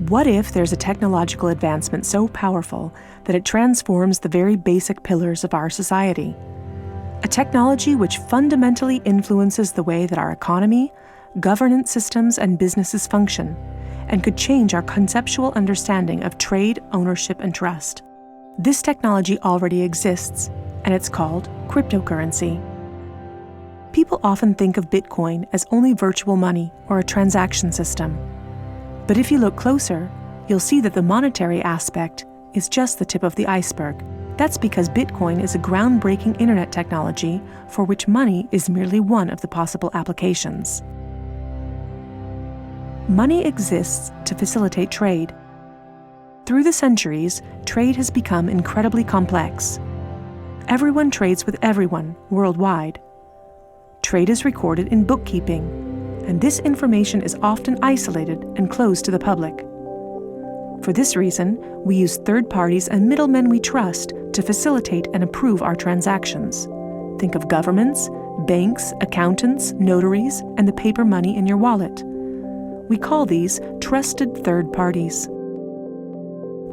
What if there's a technological advancement so powerful that it transforms the very basic pillars of our society? A technology which fundamentally influences the way that our economy, governance systems, and businesses function, and could change our conceptual understanding of trade, ownership, and trust. This technology already exists, and it's called cryptocurrency. People often think of Bitcoin as only virtual money or a transaction system. But if you look closer, you'll see that the monetary aspect is just the tip of the iceberg. That's because Bitcoin is a groundbreaking internet technology for which money is merely one of the possible applications. Money exists to facilitate trade. Through the centuries, trade has become incredibly complex. Everyone trades with everyone worldwide. Trade is recorded in bookkeeping, and this information is often isolated and closed to the public. For this reason, we use third parties and middlemen we trust to facilitate and approve our transactions. Think of governments, banks, accountants, notaries, and the paper money in your wallet. We call these trusted third parties.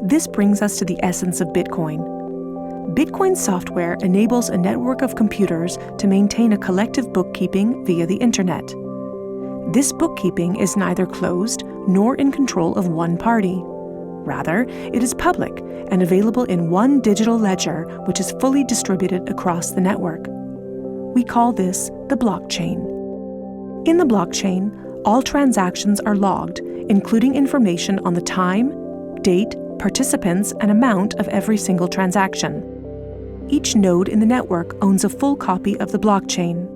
This brings us to the essence of Bitcoin. Bitcoin software enables a network of computers to maintain a collective bookkeeping via the internet. This bookkeeping is neither closed nor in control of one party. Rather, it is public and available in one digital ledger which is fully distributed across the network. We call this the blockchain. In the blockchain, all transactions are logged, including information on the time, date, participants, and amount of every single transaction. Each node in the network owns a full copy of the blockchain.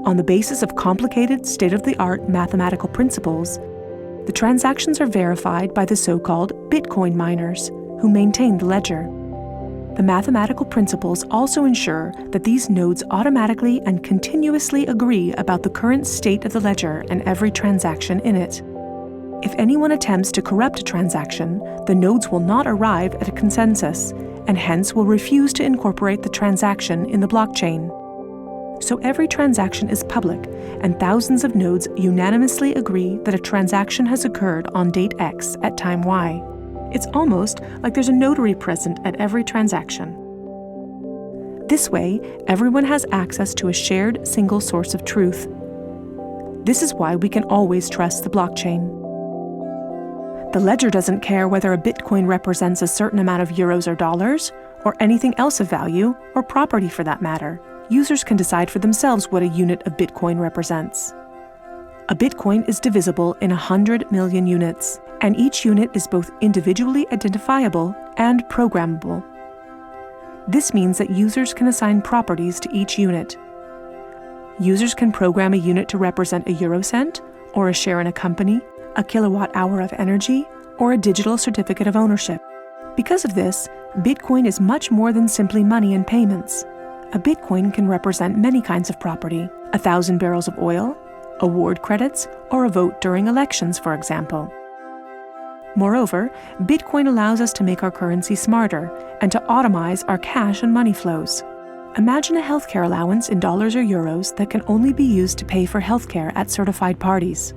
On the basis of complicated, state-of-the-art mathematical principles, the transactions are verified by the so-called Bitcoin miners, who maintain the ledger. The mathematical principles also ensure that these nodes automatically and continuously agree about the current state of the ledger and every transaction in it. If anyone attempts to corrupt a transaction, the nodes will not arrive at a consensus, and hence will refuse to incorporate the transaction in the blockchain. So every transaction is public, and thousands of nodes unanimously agree that a transaction has occurred on date X at time Y. It's almost like there's a notary present at every transaction. This way, everyone has access to a shared single source of truth. This is why we can always trust the blockchain. The ledger doesn't care whether a Bitcoin represents a certain amount of euros or dollars, or anything else of value, or property for that matter. Users can decide for themselves what a unit of Bitcoin represents. A Bitcoin is divisible in 100 million units, and each unit is both individually identifiable and programmable. This means that users can assign properties to each unit. Users can program a unit to represent a eurocent, or a share in a company, a kilowatt-hour of energy, or a digital certificate of ownership. Because of this, Bitcoin is much more than simply money and payments. A Bitcoin can represent many kinds of property: 1,000 barrels of oil, award credits, or a vote during elections, for example. Moreover, Bitcoin allows us to make our currency smarter and to automize our cash and money flows. Imagine a healthcare allowance in dollars or euros that can only be used to pay for healthcare at certified parties.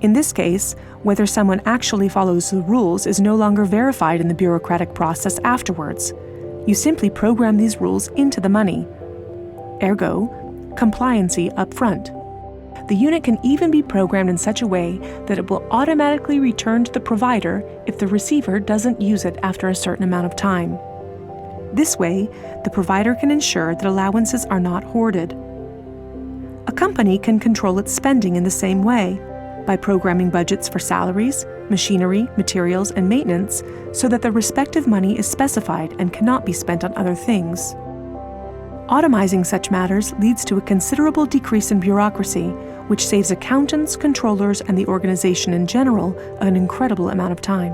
In this case, whether someone actually follows the rules is no longer verified in the bureaucratic process afterwards. You simply program these rules into the money. Ergo, compliancy up front. The unit can even be programmed in such a way that it will automatically return to the provider if the receiver doesn't use it after a certain amount of time. This way, the provider can ensure that allowances are not hoarded. A company can control its spending in the same way, by programming budgets for salaries, machinery, materials, and maintenance so that the respective money is specified and cannot be spent on other things. Automizing such matters leads to a considerable decrease in bureaucracy, which saves accountants, controllers, and the organization in general an incredible amount of time.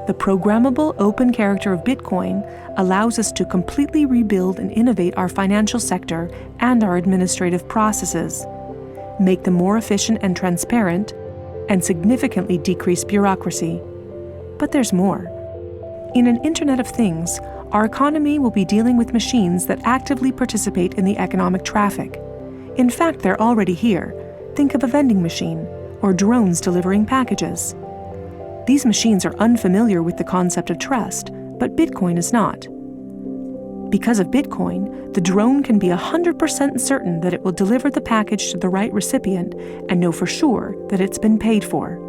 The programmable open character of Bitcoin allows us to completely rebuild and innovate our financial sector and our administrative processes, make them more efficient and transparent, and significantly decrease bureaucracy. But there's more. In an Internet of Things, our economy will be dealing with machines that actively participate in the economic traffic. In fact, they're already here. Think of a vending machine, or drones delivering packages. These machines are unfamiliar with the concept of trust, but Bitcoin is not. Because of Bitcoin, the drone can be 100% certain that it will deliver the package to the right recipient and know for sure that it's been paid for.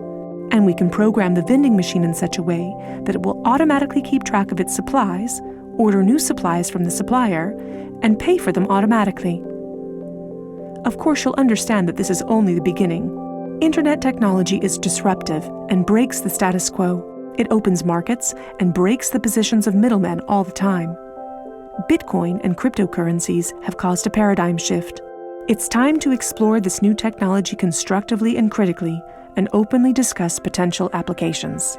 And we can program the vending machine in such a way that it will automatically keep track of its supplies, order new supplies from the supplier, and pay for them automatically. Of course, you'll understand that this is only the beginning. Internet technology is disruptive and breaks the status quo. It opens markets and breaks the positions of middlemen all the time. Bitcoin and cryptocurrencies have caused a paradigm shift. It's time to explore this new technology constructively and critically, and openly discuss potential applications.